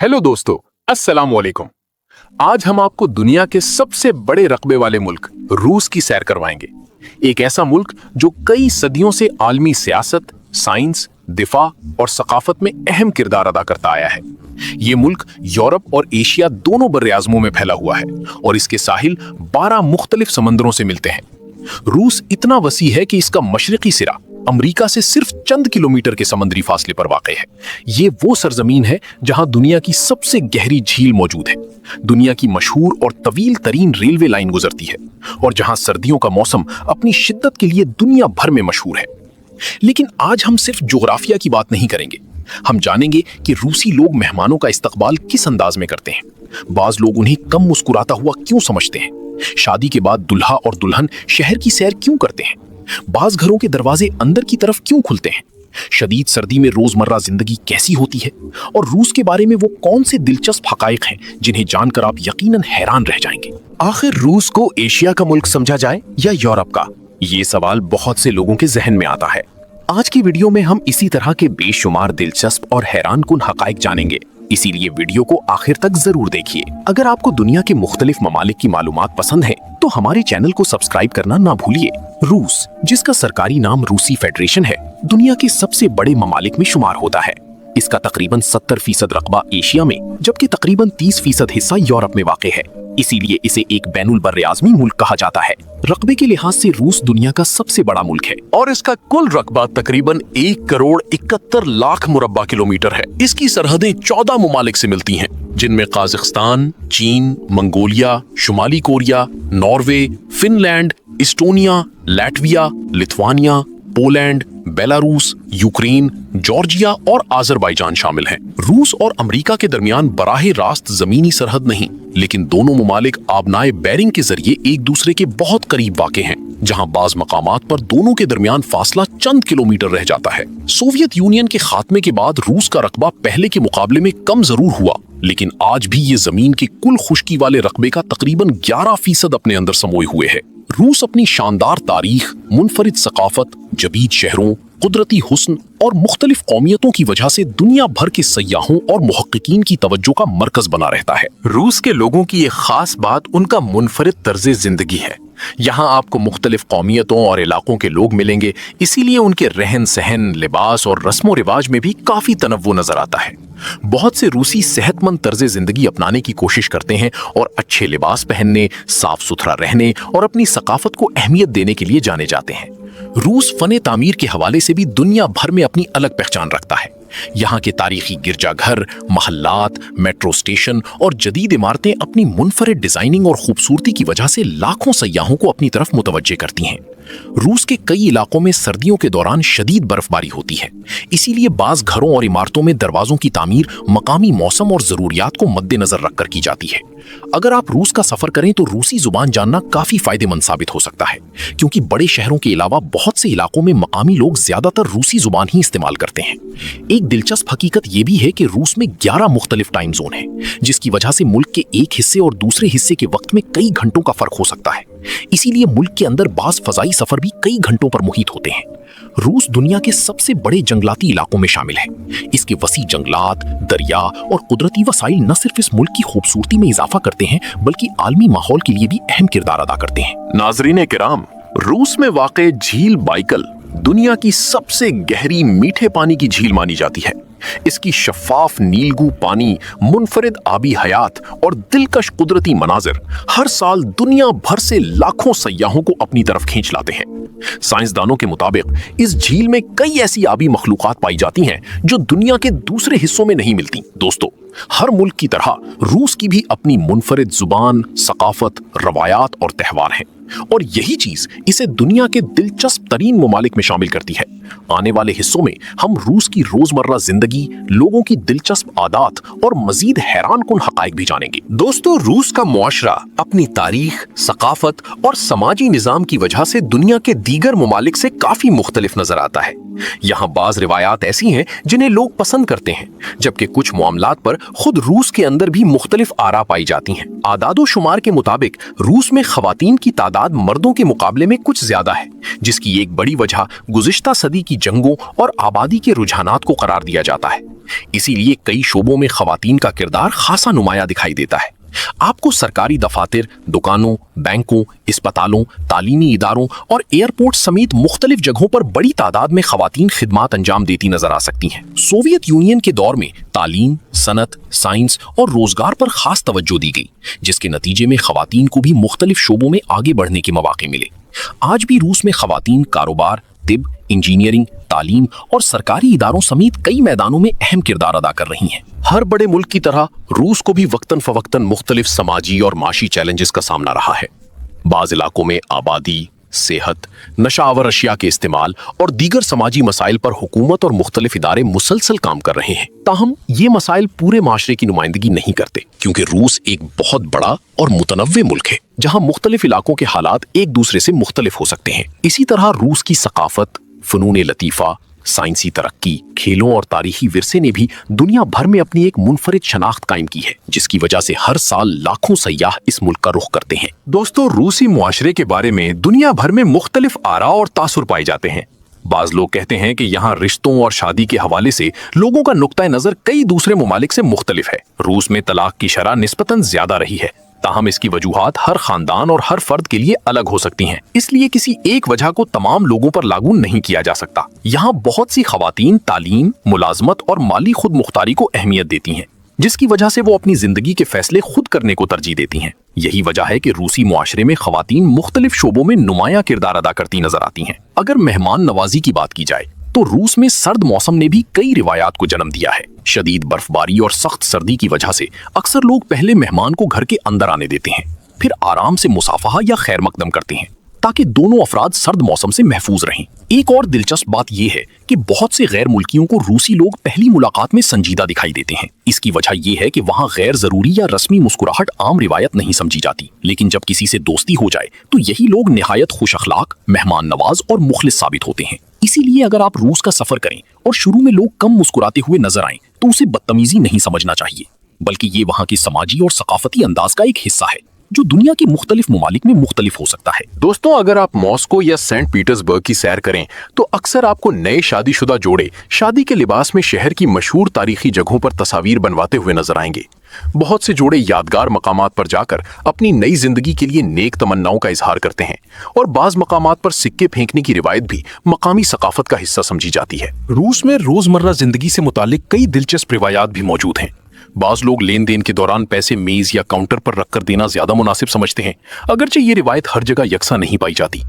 Hello दोस्तों, अस्सलाम वालेकुम। आज हम आपको दुनिया के सबसे बड़े रकबे वाले मुल्क रूस की सैर करवाएंगे। एक ऐसा मुल्क जो कई सदियों से आलमी सियासत, साइंस, दिफा और सकाफत में अहम किरदार अदा करता आया है। ये मुल्क यूरोप और एशिया दोनों बर्रे-ए-आज़मों में फैला हुआ है और इसके साहिल 12 मुख्तलिफ समंदरों से मिलते हैं। रूस इतना वसी है कि इसका मशरकी सिरा अमेरिका से सिर्फ चंद किलोमीटर के समुद्री फासले पर वाक़ है। ये वो सरजमीन है जहां दुनिया की सबसे गहरी झील मौजूद है, दुनिया की मशहूर और तवील तरीन रेलवे लाइन गुजरती है और जहां सर्दियों का मौसम अपनी शिद्दत के लिए दुनिया भर में मशहूर है। लेकिन आज हम सिर्फ जोग्राफिया की बात नहीं करेंगे, हम जानेंगे कि रूसी लोग मेहमानों का इस्तकबाल किस अंदाज में करते हैं। बाज लोग उन्हें कम मुस्कुराता हुआ क्यों समझते हैं, शादी के बाद दुल्हा और दुल्हन शहर की सैर क्यों करते हैं, बाज घरों के दरवाजे अंदर की तरफ क्यों खुलते हैं, शदीद सर्दी में रोजमर्रा जिंदगी कैसी होती है और रूस के बारे में वो कौन से दिलचस्प हकाइक हैं जिन्हें जानकर आप यकीनन हैरान रह जाएंगे। आखिर रूस को एशिया का मुल्क समझा जाए या यूरोप का, ये सवाल बहुत से लोगों के जहन में आता है। आज की वीडियो में हम इसी तरह के बेशुमार दिलचस्प और हैरानकुन हकाइक जानेंगे, इसीलिए वीडियो को आखिर तक जरूर देखिए। अगर आपको दुनिया के मुख्तलिफ ममालिक की मालूमात पसंद है तो हमारे चैनल को सब्सक्राइब करना ना भूलिए। रूस, जिसका सरकारी नाम रूसी फेडरेशन है, दुनिया के सबसे बड़े ममालिक में शुमार होता है। इसका तकरीबन 70% रकबा एशिया में जबकि तकरीबन 30% हिस्सा यूरोप में वाक़ है, इसीलिए इसे एक बैनुल बर्रे-आज़मी मुल्क कहा जाता है। रकबे के लिहाज से रूस दुनिया का सबसे बड़ा मुल्क है और इसका कुल रकबा तकरीबन 1,71,00,000 मुरब्बा किलोमीटर है। इसकी सरहदें 14 ममालिक से मिलती हैं, जिनमें काज़ाख्स्तान, चीन, मंगोलिया, शुमाली Korea, Norway, Finland, Estonia, Latvia, Lithuania, Poland, Belarus, Ukraine, Georgia और आज़रबाईजान शामिल हैं। रूस और अमेरिका के दरमियान बराह रास्त जमीनी सरहद नहीं, लेकिन दोनों ममालिक आबनाए बेरिंग के जरिए एक दूसरे के बहुत करीब वाक़ हैं, जहां बाज मकामात पर दोनों के दरमियान फासला चंद किलोमीटर रह जाता है। सोवियत यूनियन के खात्मे के बाद रूस का रकबा पहले के मुकाबले में कम जरूर हुआ, लेकिन आज भी ये जमीन के कुल खुश्की वाले रकबे का तकरीबन 11% अपने अंदर समोए हुए है। रूस अपनी शानदार तारीख, मुनफरिद सकाफत, जदीद शहरों, कुदरती हुस्न और मुख्तलिफ कौमियतों की वजह से दुनिया भर के सयाहों और मुहक्किकीन की तवज्जो का मरकज बना रहता है। रूस के लोगों की एक खास बात उनका मुनफरिद तर्ज जिंदगी है। यहाँ आपको मुख्तलिफ कौमियतों और इलाकों के लोग मिलेंगे, इसीलिए उनके रहन सहन, लिबास और रस्मो रिवाज में भी काफी तनव्वु नजर आता है। बहुत से रूसी सेहतमंद तर्ज जिंदगी अपनाने की कोशिश करते हैं और अच्छे लिबास पहनने, साफ सुथरा रहने और अपनी सकाफत को अहमियत देने के लिए जाने जाते हैं। रूस फने तामीर के हवाले से भी दुनिया भर में अपनी अलग पहचान रखता है। यहाँ के तारीखी गिरजाघर, महल्लात, मेट्रो स्टेशन और जदीद इमारतें अपनी मुनफरिद डिजाइनिंग और खूबसूरती की वजह से लाखों सयाहों को अपनी तरफ मुतवज्जे करती हैं। रूस के कई इलाकों में सर्दियों के दौरान शदीद बर्फबारी होती है, इसीलिए बाज घरों और इमारतों में दरवाजों की तामीर मकामी मौसम और जरूरियात को मद्देनजर रखकर की जाती है। अगर आप रूस का सफर करें तो रूसी जुबान जानना काफी फायदेमंद साबित हो सकता है, क्योंकि बड़े शहरों के अलावा बहुत से इलाकों में मकामी लोग ज्यादातर रूसी जुबान ही इस्तेमाल करते हैं। एक दिलचस्प हकीकत यह भी है कि रूस में 11 मुख्तलिफ टाइम जोन है, जिसकी वजह से मुल्क के एक हिस्से और दूसरे हिस्से के वक्त में कई घंटों का फर्क हो सकता है। इसीलिए मुल्क के अंदर बाज फजाई सफर भी कई घंटों पर मुहित होते हैं। रूस दुनिया के सबसे बड़े जंगलाती इलाकों में शामिल है। इसके वसी जंगलात, दरिया और कुदरती वसाइल न सिर्फ इस मुल्क की खूबसूरती में इजाफा करते हैं बल्कि आलमी माहौल के लिए भी अहम किरदार अदा करते हैं। नाजरीन किराम, रूस में वाक़े झील बाइकल दुनिया की सबसे गहरी मीठे पानी की झील मानी जाती है। इसकी शफाफ नीलगू पानी, मुनफरिद आबी हयात और दिलकश कुदरती मनाजिर हर साल दुनिया भर से लाखों सयाहों को अपनी तरफ खींच लाते हैं। साइंसदानों के मुताबिक इस झील में कई ऐसी आबी मखलूकात पाई जाती हैं जो दुनिया के दूसरे हिस्सों में नहीं मिलती। दोस्तों, हर मुल्क की तरह रूस की भी अपनी मुनफरिद जुबान, सकाफत, रवायात और त्यौहार हैं और यही चीज इसे दुनिया के दिलचस्प तरीन ममालिक में शामिल करती है। आने वाले हिस्सों में हम रूस की रोजमर्रा जिंदगी, लोगों की दिलचस्प आदात और मजीद हैरानकुन हकाइक भी जानेंगे। दोस्तों, रूस का मुआशरा अपनी तारीख, सकाफत और समाजी निजाम की वजह से दुनिया के दीगर ममालिक से काफी मुख्तलिफ नजर आता है। यहाँ बाज रिवायात ऐसी हैं जिन्हें लोग पसंद करते हैं, जबकि कुछ मामलात पर خود روس کے اندر بھی مختلف آرا پائی جاتی ہیں۔ اعداد و شمار کے مطابق روس میں خواتین کی تعداد مردوں کے مقابلے میں کچھ زیادہ ہے، جس کی ایک بڑی وجہ گزشتہ صدی کی جنگوں اور آبادی کے رجحانات کو قرار دیا جاتا ہے۔ اسی لیے کئی شعبوں میں خواتین کا کردار خاصا نمایاں دکھائی دیتا ہے۔ آپ کو سرکاری دفاتر، دکانوں، بینکوں، اسپتالوں، تعلیمی اداروں اور ایئرپورٹ سمیت مختلف جگہوں پر بڑی تعداد میں خواتین خدمات انجام دیتی نظر آ سکتی ہیں۔ سوویت یونین کے دور میں تعلیم، صنعت، سائنس اور روزگار پر خاص توجہ دی گئی، جس کے نتیجے میں خواتین کو بھی مختلف شعبوں میں آگے بڑھنے کے مواقع ملے۔ آج بھی روس میں خواتین کاروبار، طب، انجینئرنگ، تعلیم اور سرکاری اداروں سمیت کئی میدانوں میں اہم کردار ادا کر رہی ہیں۔ ہر بڑے ملک کی طرح روس کو بھی وقتاً فوقتاً مختلف سماجی اور معاشی چیلنجز کا سامنا رہا ہے۔ بعض علاقوں میں آبادی، صحت، نشہ آور اشیاء کے استعمال اور دیگر سماجی مسائل پر حکومت اور مختلف ادارے مسلسل کام کر رہے ہیں۔ تاہم یہ مسائل پورے معاشرے کی نمائندگی نہیں کرتے، کیونکہ روس ایک بہت بڑا اور متنوع ملک ہے جہاں مختلف علاقوں کے حالات ایک دوسرے سے مختلف ہو سکتے ہیں۔ اسی طرح روس کی ثقافت، فنون لطیفہ، سائنسی ترقی، کھیلوں اور تاریخی ورثے نے بھی دنیا بھر میں اپنی ایک منفرد شناخت قائم کی ہے، جس کی وجہ سے ہر سال لاکھوں سیاح اس ملک کا رخ کرتے ہیں۔ دوستو، روسی معاشرے کے بارے میں دنیا بھر میں مختلف آراء اور تاثر پائے جاتے ہیں۔ بعض لوگ کہتے ہیں کہ یہاں رشتوں اور شادی کے حوالے سے لوگوں کا نقطہ نظر کئی دوسرے ممالک سے مختلف ہے۔ روس میں طلاق کی شرح نسبتاً زیادہ رہی ہے، تاہم اس کی وجوہات ہر خاندان اور ہر فرد کے لیے الگ ہو سکتی ہیں، اس لیے کسی ایک وجہ کو تمام لوگوں پر لاگو نہیں کیا جا سکتا۔ یہاں بہت سی خواتین تعلیم، ملازمت اور مالی خود مختاری کو اہمیت دیتی ہیں، جس کی وجہ سے وہ اپنی زندگی کے فیصلے خود کرنے کو ترجیح دیتی ہیں۔ یہی وجہ ہے کہ روسی معاشرے میں خواتین مختلف شعبوں میں نمایاں کردار ادا کرتی نظر آتی ہیں۔ اگر مہمان نوازی کی بات کی جائے تو روس میں سرد موسم نے بھی کئی روایات کو جنم دیا ہے۔ شدید برف باری اور سخت سردی کی وجہ سے اکثر لوگ پہلے مہمان کو گھر کے اندر آنے دیتے ہیں، پھر آرام سے مصافحہ یا خیر مقدم کرتے ہیں تاکہ دونوں افراد سرد موسم سے محفوظ رہیں۔ ایک اور دلچسپ بات یہ ہے کہ بہت سے غیر ملکیوں کو روسی لوگ پہلی ملاقات میں سنجیدہ دکھائی دیتے ہیں۔ اس کی وجہ یہ ہے کہ وہاں غیر ضروری یا رسمی مسکراہٹ عام روایت نہیں سمجھی جاتی، لیکن جب کسی سے دوستی ہو جائے تو یہی لوگ نہایت خوش اخلاق، مہمان نواز اور مخلص ثابت ہوتے ہیں۔ اسی لیے اگر آپ روس کا سفر کریں اور شروع میں لوگ کم مسکراتے ہوئے نظر آئیں تو اسے بدتمیزی نہیں سمجھنا چاہیے، بلکہ یہ وہاں کی سماجی اور ثقافتی انداز کا ایک حصہ ہے جو دنیا کے مختلف ممالک میں مختلف ہو سکتا ہے۔ دوستوں، اگر آپ ماسکو یا سینٹ پیٹرز برگ کی سیر کریں تو اکثر آپ کو نئے شادی شدہ جوڑے شادی کے لباس میں شہر کی مشہور تاریخی جگہوں پر تصاویر بنواتے ہوئے نظر آئیں گے۔ بہت سے جوڑے یادگار مقامات پر جا کر اپنی نئی زندگی کے لیے نیک تمناؤں کا اظہار کرتے ہیں، اور بعض مقامات پر سکے پھینکنے کی روایت بھی مقامی ثقافت کا حصہ سمجھی جاتی ہے۔ روس میں روزمرہ زندگی سے متعلق کئی دلچسپ روایات بھی موجود ہیں۔ بعض لوگ لین دین کے دوران پیسے میز یا کاؤنٹر پر رکھ کر دینا زیادہ مناسب سمجھتے ہیں، اگرچہ یہ روایت ہر جگہ یکساں نہیں پائی جاتی۔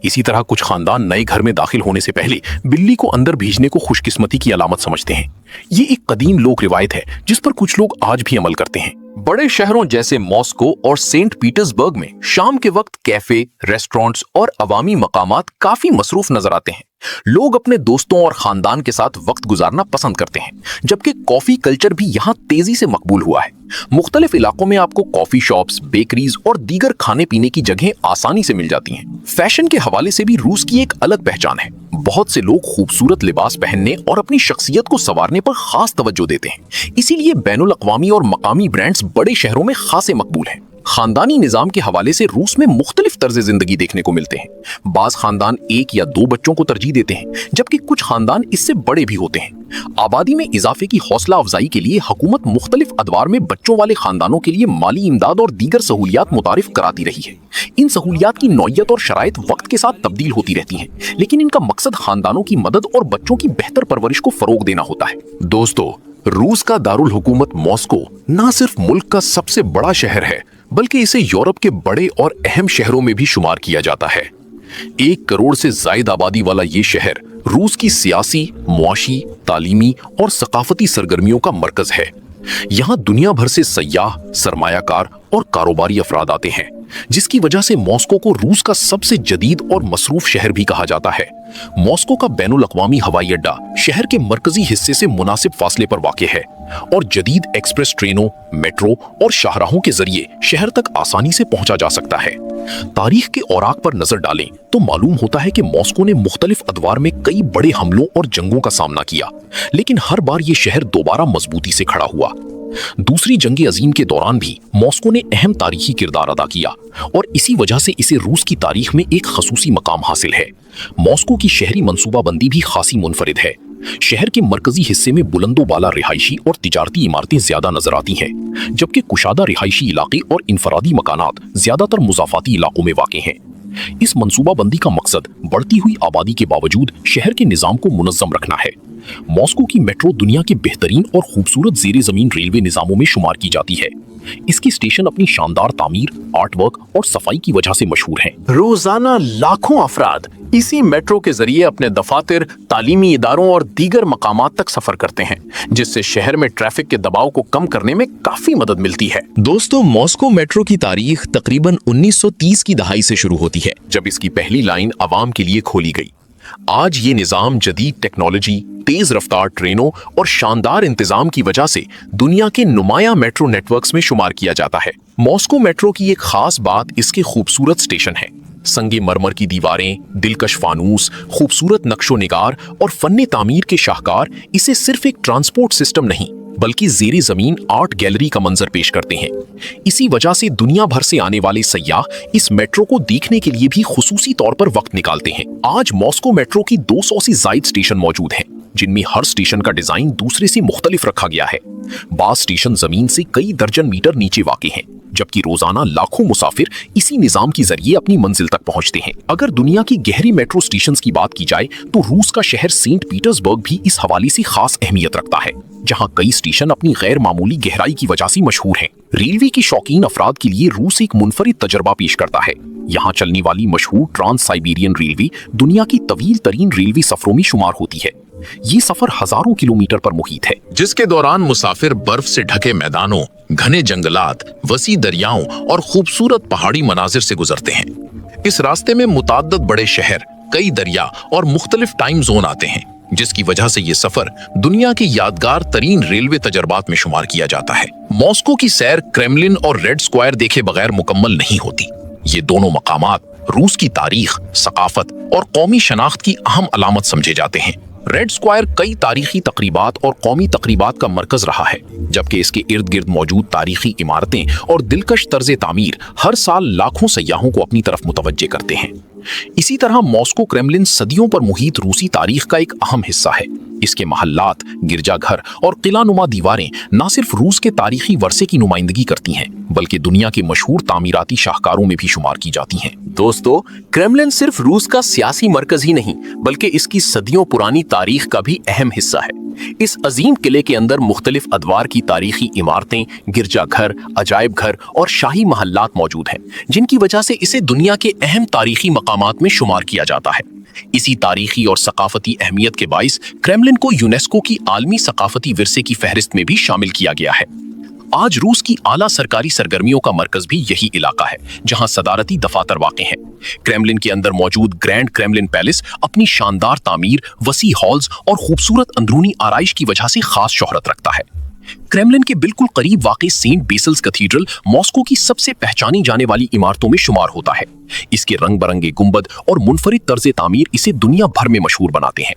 اسی طرح کچھ خاندان نئے گھر میں داخل ہونے سے پہلے بلی کو اندر بھیجنے کو خوش قسمتی کی علامت سمجھتے ہیں۔ یہ ایک قدیم لوک روایت ہے جس پر کچھ لوگ آج بھی عمل کرتے ہیں۔ بڑے شہروں جیسے ماسکو اور سینٹ پیٹرز برگ میں شام کے وقت کیفے، ریسٹورانٹس اور عوامی مقامات کافی مصروف نظر آتے ہیں۔ لوگ اپنے دوستوں اور خاندان کے ساتھ وقت گزارنا پسند کرتے ہیں، جبکہ کافی کلچر بھی یہاں تیزی سے مقبول ہوا ہے۔ مختلف علاقوں میں آپ کو کافی شاپس، بیکریز اور دیگر کھانے پینے کی جگہیں آسانی سے مل جاتی ہیں۔ فیشن کے حوالے سے بھی روس کی ایک الگ پہچان ہے۔ بہت سے لوگ خوبصورت لباس پہننے اور اپنی شخصیت کو سنوارنے پر خاص توجہ دیتے ہیں، اسی لیے بین الاقوامی اور مقامی برانڈز بڑے شہروں میں خاصے مقبول ہیں۔ خاندانی نظام کے حوالے سے روس میں مختلف طرز زندگی دیکھنے کو ملتے ہیں۔ بعض خاندان 1 یا 2 بچوں کو ترجیح دیتے ہیں، جبکہ کچھ خاندان اس سے بڑے بھی ہوتے ہیں۔ آبادی میں اضافے کی حوصلہ افزائی کے لیے حکومت مختلف ادوار میں بچوں والے خاندانوں کے لیے مالی امداد اور دیگر سہولیات متعارف کراتی رہی ہے۔ ان سہولیات کی نوعیت اور شرائط وقت کے ساتھ تبدیل ہوتی رہتی ہیں، لیکن ان کا مقصد خاندانوں کی مدد اور بچوں کی بہتر پرورش کو فروغ دینا ہوتا ہے۔ دوستو، روس کا دارالحکومت ماسکو نہ صرف ملک کا سب سے بڑا شہر ہے، بلکہ اسے یورپ کے بڑے اور اہم شہروں میں بھی شمار کیا جاتا ہے۔ 1 کروڑ سے زائد آبادی والا یہ شہر روس کی سیاسی، معاشی، تعلیمی اور ثقافتی سرگرمیوں کا مرکز ہے۔ یہاں دنیا بھر سے سیاح، سرمایہ کار اور کاروباری افراد آتے ہیں، جس کی وجہ سے ماسکو کو روس کا سب سے جدید اور مصروف شہر بھی کہا جاتا ہے۔ ماسکو کا بین الاقوامی ہوائی اڈہ شہر کے مرکزی حصے سے مناسب فاصلے پر واقع ہے، اور جدید ایکسپریس ٹرینوں، میٹرو اور شاہراہوں کے ذریعے شہر تک آسانی سے پہنچا جا سکتا ہے۔ تاریخ کے اوراق پر نظر ڈالیں تو معلوم ہوتا ہے کہ ماسکو نے مختلف ادوار میں کئی بڑے حملوں اور جنگوں کا سامنا کیا، لیکن ہر بار یہ شہر دوبارہ مضبوطی سے کھڑا ہوا۔ दूसरी जंग अजीम के दौरान भी मॉस्को ने अहम तारीखी किरदार अदा किया और इसी वजह से इसे रूस की तारीख में एक खसूसी मकाम हासिल है। मॉस्को की शहरी मंसूबाबंदी भी खासी मुनफरिद है। शहर के मरकजी हिस्से में बुलंदोबाला रिहायशी और तिजारती इमारतें ज्यादा नजर आती हैं, जबकि कुशादा रिहायशी इलाके और इंफरादी मकानात ज्यादातर मुजाफाती इलाकों में वाक़ हैं। इस मंसूबाबंदी का मकसद बढ़ती हुई आबादी के बावजूद शहर के निज़ाम को मुनज़्ज़म रखना है। मॉस्को की मेट्रो दुनिया के बेहतरीन और खूबसूरत ज़ेरे ज़मीन रेलवे निज़ामों में शुमार की जाती है। इसके स्टेशन अपनी शानदार तामीर, आर्ट वर्क और सफाई की वजह से मशहूर हैं। रोजाना लाखों अफराद इसी मेट्रो के जरिए अपने दफातर, तालीमी इदारों और दीगर मकामात तक सफर करते हैं, जिससे शहर में ट्रैफिक के दबाव को कम करने में काफी मदद मिलती है। दोस्तों, मॉस्को मेट्रो की तारीख तकरीबन 1930 की दहाई से शुरू होती है, जब इसकी पहली लाइन आवाम के लिए खोली गई। आज ये निजाम जदीद टेक्नोलॉजी, तेज रफ्तार ट्रेनों और शानदार इंतजाम की वजह से दुनिया के नुमाया मेट्रो नेटवर्क्स में शुमार किया जाता है। मॉस्को मेट्रो की एक खास बात इसके खूबसूरत स्टेशन है। संगे मरमर की दीवारें, दिलकश फानूस, खूबसूरत नक्शो निगार और फन्ने तामीर के शाहकार इसे सिर्फ एक ट्रांसपोर्ट सिस्टम नहीं बल्कि ज़ेरे ज़मीन आर्ट गैलरी का मंजर पेश करते हैं। इसी वजह से दुनिया भर से आने वाले सयाह इस मेट्रो को देखने के लिए भी खुसूसी तौर पर वक्त निकालते हैं। आज मॉस्को मेट्रो की 200 से ज़ायद स्टेशन मौजूद हैं, जिनमें हर स्टेशन का डिजाइन दूसरे से मुख्तलिफ रखा गया है। बाज़ स्टेशन जमीन से कई दर्जन मीटर नीचे वाक़ हैं, जबकि रोजाना लाखों मुसाफिर इसी निजाम के जरिए अपनी मंजिल तक पहुंचते हैं। अगर दुनिया की गहरी मेट्रो स्टेशंस की बात की जाए तो रूस का शहर सेंट पीटर्सबर्ग भी इस हवाले से खास अहमियत रखता है, जहां कई स्टेशन अपनी गैर मामूली गहराई की वजह से मशहूर हैं। रेलवे की शौकीन अफराद के लिए रूस एक मुनफरिद तजर्बा पेश करता है। यहाँ चलने वाली मशहूर ट्रांस साइबेरियन रेलवे दुनिया की तवील तरीन रेलवे सफरों में शुमार होती है। ये सफर हजारों किलोमीटर पर मुहित है, जिसके दौरान मुसाफिर बर्फ से ढके मैदानों, घने जंगलात, वसी दरियाओं और खूबसूरत पहाड़ी मनाजिर से गुजरते हैं। इस रास्ते में मुताद्दद बड़े शहर, कई दरिया और मुख्तलिफ टाइम जोन आते हैं, जिसकी वजह से ये सफर दुनिया के यादगार तरीन रेलवे तजर्बात में शुमार किया जाता है। मॉस्को की सैर क्रेमलिन और रेड स्क्वायर देखे बगैर मुकम्मल नहीं होती। ये दोनों मकामात रूस की तारीख, सकाफत और कौमी शनाख्त की अहम अलामत समझे जाते हैं। रेड स्क्वायर कई तारीखी तकरीबात और कौमी तकरीबात का मरकज रहा है, जबकि इसके इर्द गिर्द मौजूद तारीखी इमारतें और दिलकश तर्ज तामीर हर साल लाखों सयाहों को अपनी तरफ मुतवज्जे करते हैं। इसी तरह मॉस्को क्रेमलिन सदियों पर मुहित रूसी तारीख का एक अहम हिस्सा है। इसके महल्लात, गिरजाघर और किलानुमा दीवारें न सिर्फ रूस के तारीखी वर्से की नुमाइंदगी करती हैं, बल्कि दुनिया के मशहूर तामीराती शाहकारों में भी शुमार की जाती हैं। दोस्तों, क्रेमलिन सिर्फ रूस का सियासी मरकज ही नहीं, बल्कि इसकी सदियों पुरानी तारीख का भी अहम हिस्सा है। इस अजीम किले के अंदर मुख्तलिफ अदवार की तारीखी इमारतें, गिरजाघर, अजायब घर और शाही महल्लात मौजूद हैं, जिनकी वजह से इसे दुनिया के अहम तारीखी मकामात में शुमार किया जाता है। इसी तारीखी और सकाफती अहमियत के बाइस क्रेमलिन को यूनेस्को की आलमी सकाफती विरसे की फहरिस्त में भी शामिल किया गया है। आज रूस की आला सरकारी सरगर्मियों का मरकज भी यही इलाका है, जहां सदारती दफातर वाक़ हैं। क्रेमलिन के अंदर मौजूद ग्रैंड क्रेमलिन पैलेस अपनी शानदार तामीर, वसी हॉल्स और खूबसूरत अंदरूनी आराइश की वजह से खास शोहरत रखता है। क्रेमलिन के बिल्कुल करीब वाक़ सेंट बेसिल्स कैथीड्रल मॉस्को की सबसे पहचानी जाने वाली इमारतों में शुमार होता है। इसके रंग बरंगे गुंबद और मुनफरिद तर्ज तामीर इसे दुनिया भर में मशहूर बनाते हैं।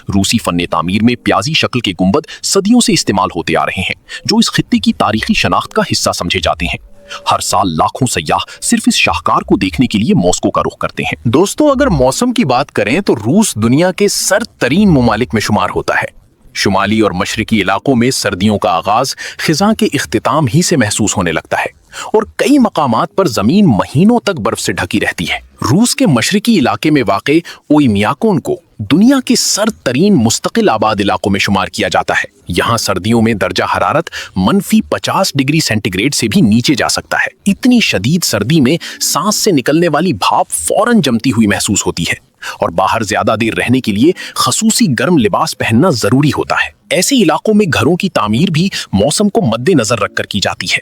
रूसी फन्ने तामीर में प्याजी शक्ल के गुंबद सदियों से इस्तेमाल होते आ रहे हैं, जो इस खित्ते की तारीखी शनाख्त का हिस्सा समझे जाते हैं। हर साल लाखों सयाह सिर्फ इस शाहकार को देखने के लिए मॉस्को का रुख करते हैं। दोस्तों, अगर मौसम की बात करें तो रूस दुनिया के सर्द तरीन ममालिक में शुमार होता है। शुमाली और मशरकी इलाकों में सर्दियों का आगाज खिज़ां के इख्तिताम ही से महसूस होने लगता है और कई मकामात पर जमीन महीनों तक बर्फ से ढकी रहती है। रूस के मशरकी इलाके में वाक़े ओइमियाकोन को दुनिया के सर्द तरीन मुस्तकिल आबाद इलाकों में शुमार किया जाता है। यहाँ सर्दियों में दर्जा हरारत -50 डिग्री सेंटीग्रेड से भी नीचे जा सकता है। इतनी शदीद सर्दी में सांस से निकलने वाली भाप फौरन जमती हुई महसूस होती है और बाहर ज्यादा देर रहने के लिए खसूसी गर्म लिबास पहनना जरूरी होता है। ऐसे इलाकों में घरों की तामीर भी मौसम को मद्देनजर रखकर की जाती है।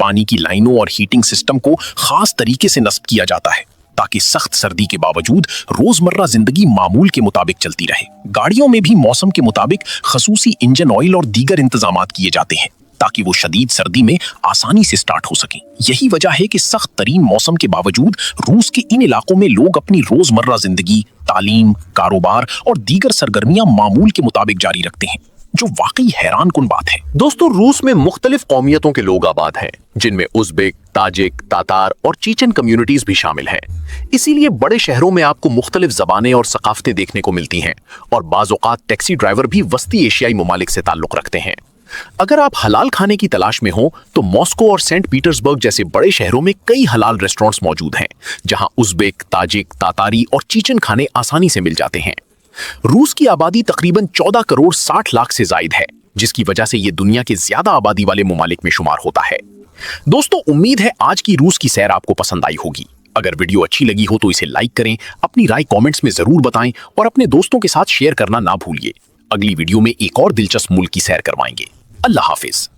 पानी की लाइनों और हीटिंग सिस्टम को खास तरीके से नस्ब किया जाता है ताकि सख्त सर्दी के बावजूद रोजमर्रा जिंदगी मामूल के मुताबिक चलती रहे। गाड़ियों में भी मौसम के मुताबिक खसूसी इंजन ऑयल और दीगर इंतजामात किए जाते हैं ताकि वो शदीद सर्दी में आसानी से स्टार्ट हो सकें। यही वजह है कि सख्त तरीन मौसम के बावजूद रूस के इन इलाकों में लोग अपनी रोजमर्रा जिंदगी, तालीम, कारोबार और दीगर सरगर्मियां मामूल के मुताबिक जारी रखते हैं। जो वाकई हैरान कुन बात है। दोस्तों, रूस में मुख्तलिफ कौमियतों के लोग आबाद हैं, जिनमें उज़्बेक, ताजिक, तातार और चीचन कम्युनिटीज भी शामिल हैं। इसीलिए बड़े शहरों में आपको मुख्तलिफ ज़बानें और सकाफतें देखने को मिलती हैं, और बाज़ औक़ात टैक्सी ड्राइवर भी वस्ती एशियाई ममालिक से ताल्लुक़ रखते हैं। अगर आप हलाल खाने की तलाश में हो तो मॉस्को और सेंट पीटर्सबर्ग जैसे बड़े शहरों में कई हलाल रेस्टोरेंट्स मौजूद हैं, जहां उज़्बेक, ताजिक, तातारी और चीचन खाने आसानी से मिल जाते हैं। रूस की आबादी तकरीबन 14 करोड़ 60 लाख से जायद है, जिसकी वजह से ये दुनिया के ज्यादा आबादी वाले ममालिक में शुमार होता है। दोस्तों, उम्मीद है आज की रूस की सैर आपको पसंद आई होगी। अगर वीडियो अच्छी लगी हो तो इसे लाइक करें, अपनी राय कमेंट्स में जरूर बताएं और अपने दोस्तों के साथ शेयर करना ना भूलिए। अगली वीडियो में एक और दिलचस्प मुल्क की सैर करवाएंगे। अल्लाह हाफिज।